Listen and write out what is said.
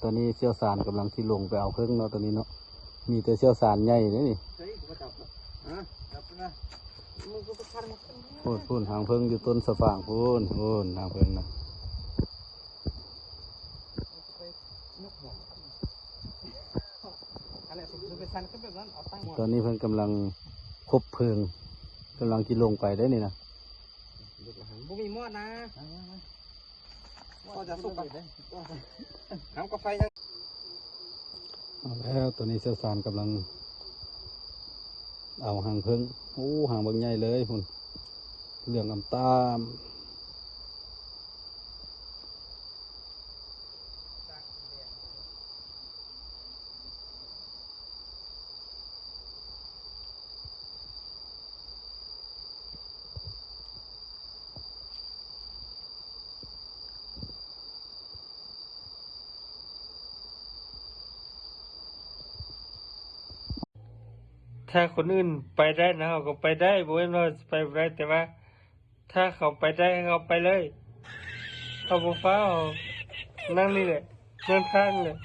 ตอนนี้เชี่ยวชาญกำลังที่ลงไปเอาเครื่องเนาะตอนนี้เนาะมีแต่เชี่ยวชาญใหญ่เลยนี่พูนหางเพิ่งอยู่ต้นสะฝางพูนหางเพิ่งนะตอนนี้เพิ่นกำลังคบเพลิงกำลังที่ลงไปได้นี่นะบุมีมอดนะก็จะสุกไปน้ำกาแฟยังเอาแล้วตอนนี้เชี่ยวชาญกำลังเอาหางเพิ่งหางบางใหญ่เลยพุ่นเหลืองอำตามถ้าคนอื่นไปได้นะเขาก็ไปได้บ่เว้นว่าไปบ่ได้แต่ว่า ถ้าเขาไปได้เขาไปเลยเขาบ่ฟ้าเขานั่งนี่แหละนั่งข้างเลย